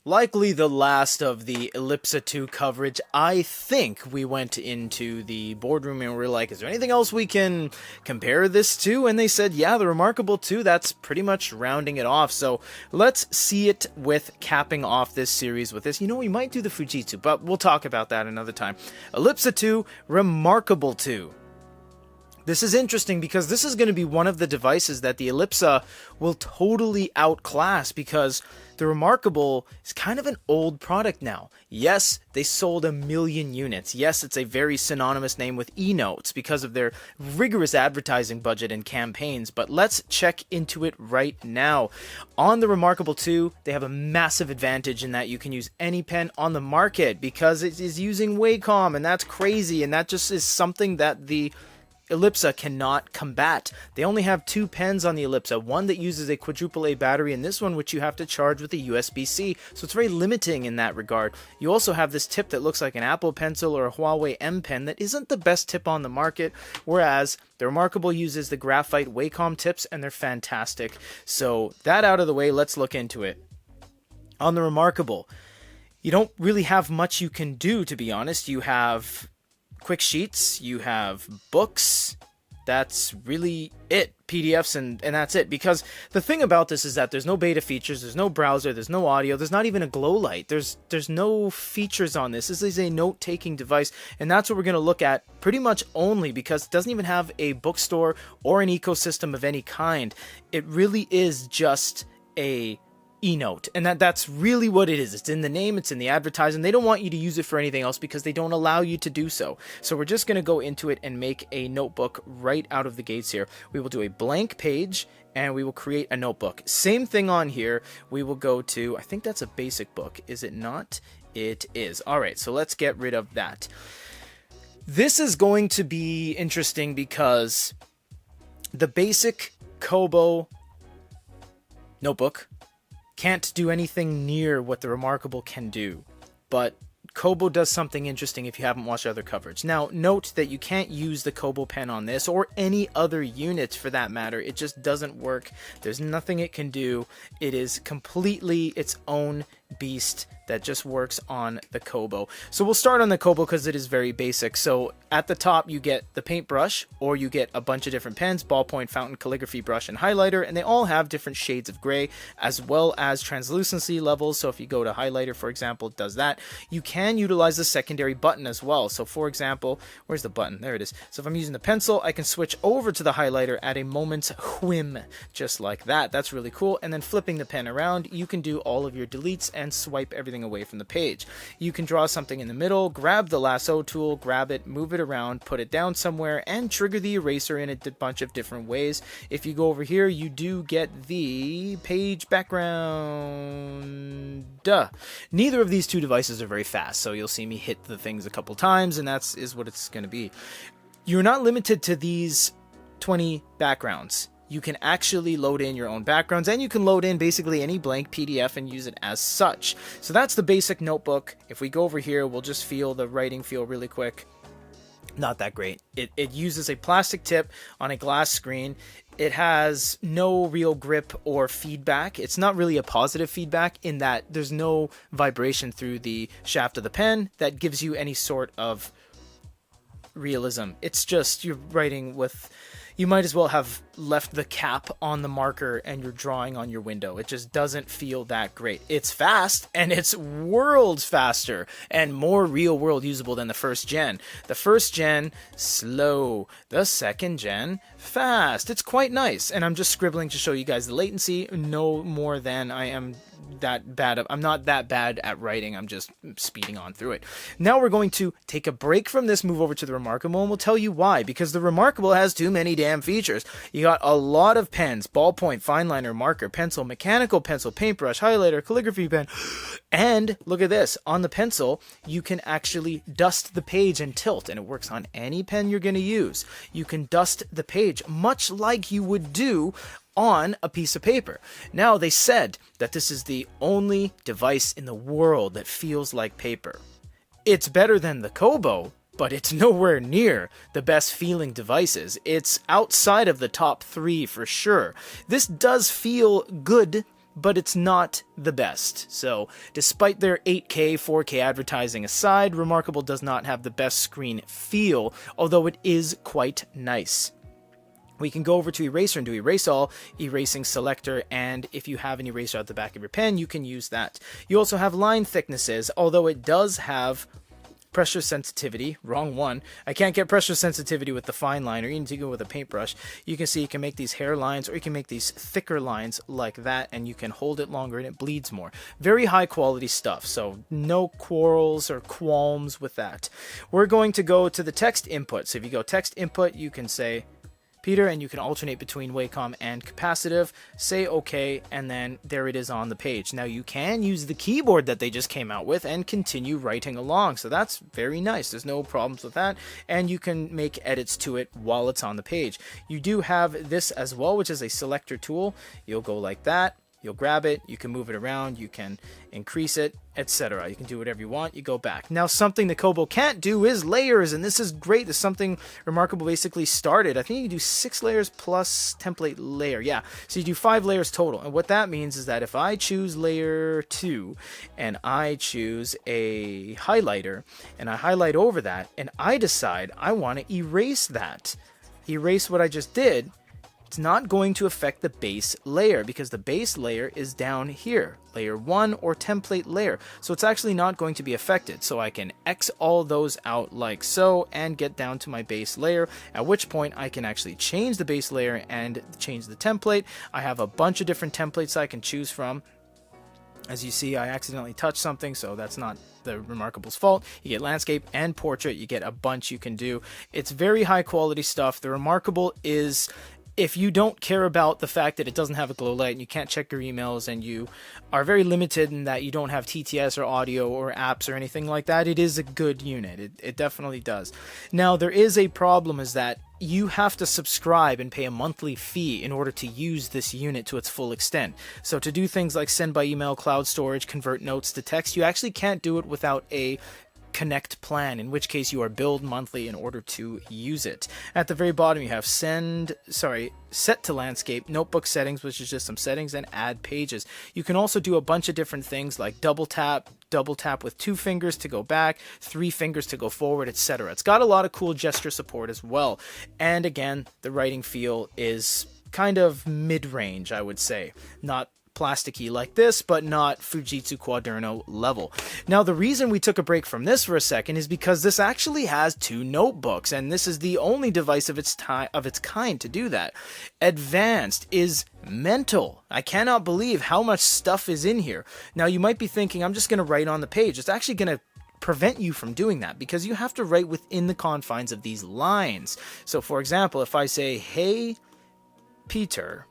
Likely the last of the Elipsa 2 coverage. I think we went into the boardroom and we were like, is there anything else we can compare this to? And they said, yeah, the Remarkable 2, that's pretty much rounding it off. So let's see it with capping off this series with this. You know, we might do the Fujitsu, but we'll talk about that another time. Elipsa 2, Remarkable 2. This is interesting because this is going to be one of the devices that the Elipsa will totally outclass, because the Remarkable is kind of an old product now. Yes, they sold 1 million units. Yes, it's a very synonymous name with eNotes because of their rigorous advertising budget and campaigns, but let's check into it right now. On the Remarkable 2, they have a massive advantage in that you can use any pen on the market because it is using Wacom, and that's crazy, and that just is something that the Elipsa cannot combat. They only have 2 pens on the Elipsa, one that uses a quadruple A battery and this one which you have to charge with a USB-C, so it's very limiting in that regard. You also have this tip that looks like an Apple Pencil or a Huawei M Pen that isn't the best tip on the market, whereas the Remarkable uses the graphite Wacom tips and they're fantastic. So that out of the way, let's look into it. On the Remarkable, you don't really have much you can do, to be honest. You have quick sheets, you have books, that's really it. PDFs and that's it. Because the thing about this is that there's no beta features, there's no browser, there's no audio, there's not even a glow light. There's no features on this. This is a note-taking device, and that's what we're going to look at pretty much only, because it doesn't even have a bookstore or an ecosystem of any kind. It really is just a eNote, and that's really what it is. It's in the name, it's in the advertising. They don't want you to use it for anything else because they don't allow you to do so. So we're just going to go into it and make a notebook right out of the gates here. We will do a blank page and we will create a notebook. Same thing on here. We will go to, I think that's a basic book, is it not? It is. Alright, so let's get rid of that. This is going to be interesting because the basic Kobo notebook can't do anything near what the Remarkable can do, but Kobo does something interesting if you haven't watched other coverage. Now, note that you can't use the Kobo pen on this, or any other unit for that matter. It just doesn't work. There's nothing it can do. It is completely its own beast that just works on the Kobo. So we'll start on the Kobo because it is very basic. So at the top you get the paintbrush, or you get a bunch of different pens, ballpoint, fountain, calligraphy brush, and highlighter, and they all have different shades of gray as well as translucency levels. So if you go to highlighter, for example, it does that. You can utilize the secondary button as well. So for example, where's the button? There it is. So if I'm using the pencil, I can switch over to the highlighter at a moment's whim, just like that. That's really cool. And then flipping the pen around, you can do all of your deletes and swipe everything away from the page. You can draw something in the middle, grab the lasso tool, grab it, move it around, put it down somewhere, and trigger the eraser in a bunch of different ways. If you go over here, you do get the page background. Neither of these two devices are very fast, so you'll see me hit the things a couple times, and that's what it's going to be. You're not limited to these 20 backgrounds. You can actually load in your own backgrounds, and you can load in basically any blank PDF and use it as such. So that's the basic notebook. If we go over here, we'll just feel the writing feel really quick. Not that great. It uses a plastic tip on a glass screen. It has no real grip or feedback. It's not really a positive feedback in that there's no vibration through the shaft of the pen that gives you any sort of realism. It's just you're writing with... You might as well have left the cap on the marker and you're drawing on your window. It just doesn't feel that great. It's fast, and it's worlds faster and more real world usable than the first gen. The first gen, slow. The second gen, fast. It's quite nice. And I'm just scribbling to show you guys the latency, no more than I am that bad. I'm not that bad at writing. I'm just speeding on through it. Now we're going to take a break from this, move over to the Remarkable, and we'll tell you why. Because the Remarkable has too many damn features. You got a lot of pens: ballpoint, fine liner, marker, pencil, mechanical pencil, paintbrush, highlighter, calligraphy pen. And look at this. On the pencil, you can actually dust the page and tilt, and it works on any pen you're going to use. You can dust the page much like you would do on a piece of paper. Now, they said that this is the only device in the world that feels like paper. It's better than the Kobo, but it's nowhere near the best feeling devices. It's outside of the top 3 for sure. This does feel good, but it's not the best. So despite their 8K, 4K advertising aside, Remarkable does not have the best screen feel, although it is quite nice. We can go over to Eraser and do Erase All, Erasing Selector, and if you have an eraser at the back of your pen, you can use that. You also have line thicknesses, although it does have pressure sensitivity. Wrong one. I can't get pressure sensitivity with the fine line, or you need to go with a paintbrush. You can see you can make these hair lines, or you can make these thicker lines like that, and you can hold it longer and it bleeds more. Very high quality stuff, so no quarrels or qualms with that. We're going to go to the text input. So if you go text input, you can say Peter, and you can alternate between Wacom and capacitive, say OK, and then there it is on the page. Now you can use the keyboard that they just came out with and continue writing along, so that's very nice. There's no problems with that, and you can make edits to it while it's on the page. You do have this as well, which is a selector tool. You'll go like that. You'll grab it, you can move it around, you can increase it, etc. You can do whatever you want, you go back. Now, something that Kobo can't do is layers, and this is great. This is something Remarkable basically started. I think you can do 6 layers plus template layer. Yeah, so you do 5 layers total. And what that means is that if I choose layer 2, and I choose a highlighter, and I highlight over that, and I decide I want to erase that, erase what I just did, it's not going to affect the base layer because the base layer is down here, layer 1 or template layer. So it's actually not going to be affected. So I can X all those out like so and get down to my base layer, at which point I can actually change the base layer and change the template. I have a bunch of different templates I can choose from. As you see, I accidentally touched something, so that's not the Remarkable's fault. You get landscape and portrait. You get a bunch you can do. It's very high quality stuff. The Remarkable is, if you don't care about the fact that it doesn't have a glow light and you can't check your emails and you are very limited in that you don't have TTS or audio or apps or anything like that, it is a good unit. It definitely does. Now, there is a problem, is that you have to subscribe and pay a monthly fee in order to use this unit to its full extent. So to do things like send by email, cloud storage, convert notes to text, you actually can't do it without a Connect plan, in which case you are billed monthly in order to use it. At the very bottom you have set to landscape, notebook settings, which is just some settings, and add pages. You can also do a bunch of different things like double tap with 2 fingers to go back, 3 fingers to go forward, etc. It's got a lot of cool gesture support as well. And again, the writing feel is kind of mid-range, I would say. Not plasticky like this, but not Fujitsu Quaderno level. Now, the reason we took a break from this for a second is because this actually has 2 notebooks, and this is the only device of its kind to do that. Advanced is mental. I cannot believe how much stuff is in here. Now, you might be thinking, I'm just going to write on the page. It's actually going to prevent you from doing that because you have to write within the confines of these lines. So, for example, if I say, "Hey, Peter,"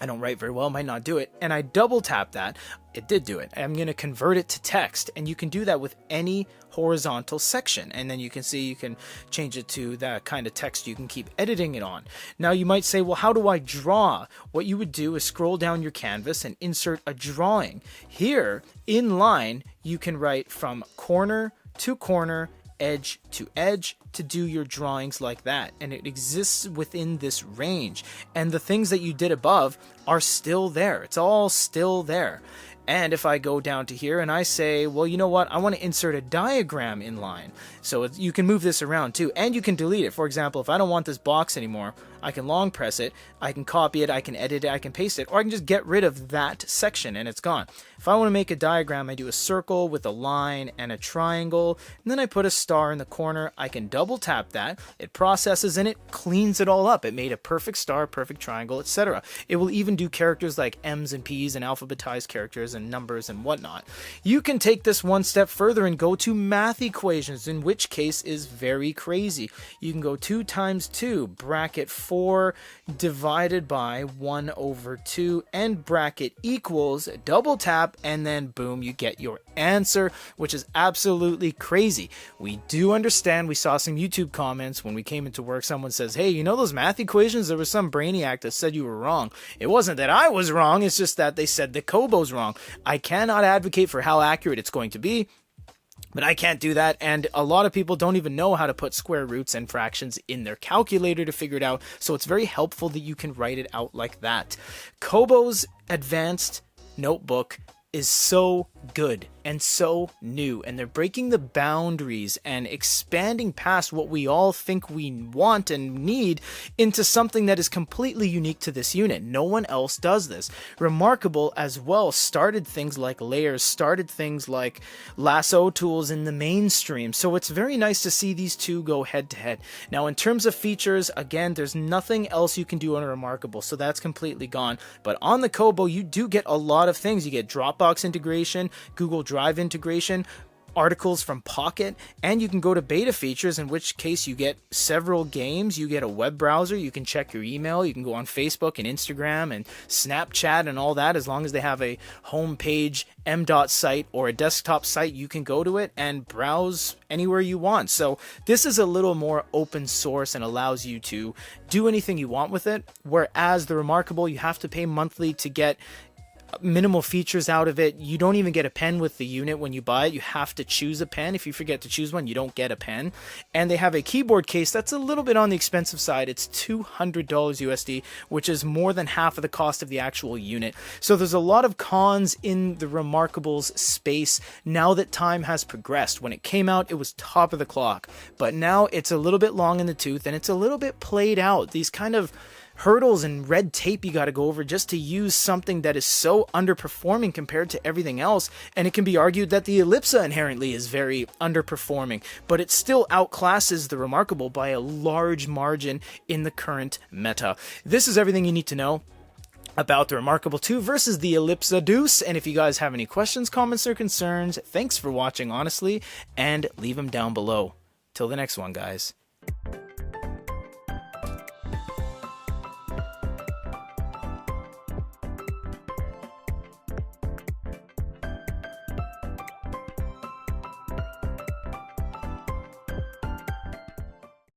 I don't write very well, might not do it, and I double tap that, it did do it. I'm going to convert it to text, and you can do that with any horizontal section, and then you can see you can change it to that kind of text you can keep editing it on. Now you might say, well, how do I draw? What you would do is scroll down your canvas and insert a drawing. Here, in line, you can write from corner to corner, edge to edge, to do your drawings like that, and it exists within this range, and the things that you did above are still there. It's all still there. And if I go down to here and I say, well, you know what, I want to insert a diagram in line, so you can move this around too, and you can delete it. For example, if I don't want this box anymore, I can long press it, I can copy it, I can edit it, I can paste it, or I can just get rid of that section and it's gone. If I want to make a diagram, I do a circle with a line and a triangle, and then I put a star in the corner. I can double tap that, it processes and it cleans it all up. It made a perfect star, perfect triangle, etc. It will even do characters like M's and P's and alphabetized characters and numbers and whatnot. You can take this one step further and go to math equations, in which case is very crazy. You can go 2 times 2, bracket 4 divided by 1 over 2, and bracket equals, double tap, and then boom, you get your answer, which is absolutely crazy. We do understand, we saw some YouTube comments when we came into work, someone says, hey, you know those math equations, there was some brainiac that said you were wrong. It wasn't that I was wrong, it's just that they said that Kobo's wrong. I cannot advocate for how accurate it's going to be. But I can't do that, and a lot of people don't even know how to put square roots and fractions in their calculator to figure it out, so it's very helpful that you can write it out like that. Kobo's advanced notebook is so good and so new, and they're breaking the boundaries and expanding past what we all think we want and need into something that is completely unique to this unit. No one else does this. Remarkable as well started things like layers, started things like lasso tools in the mainstream, so it's very nice to see these two go head to head. Now in terms of features, again, there's nothing else you can do on a Remarkable, so that's completely gone. But on the Kobo, you do get a lot of things. You get Dropbox integration, Google Drive integration, articles from Pocket, and you can go to beta features, in which case you get several games, you get a web browser, you can check your email, you can go on Facebook and Instagram and Snapchat and all that. As long as they have a homepage M.dot site or a desktop site, you can go to it and browse anywhere you want. So this is a little more open source and allows you to do anything you want with it, whereas the Remarkable, you have to pay monthly to get minimal features out of it. You don't even get a pen with the unit when you buy it. You have to choose a pen. If you forget to choose one, you don't get a pen. And they have a keyboard case that's a little bit on the expensive side. It's $200 USD, which is more than half of the cost of the actual unit. So there's a lot of cons in the Remarkables space now that time has progressed. When it came out, it was top of the clock, but now it's a little bit long in the tooth and it's a little bit played out. These kind of hurdles and red tape you got to go over just to use something that is so underperforming compared to everything else. And it can be argued that the Elipsa inherently is very underperforming, but it still outclasses the Remarkable by a large margin in the current meta. This is everything you need to know about the Remarkable 2 versus the Elipsa Deuce. And if you guys have any questions, comments, or concerns, thanks for watching, honestly, and leave them down below. Till the next one, guys.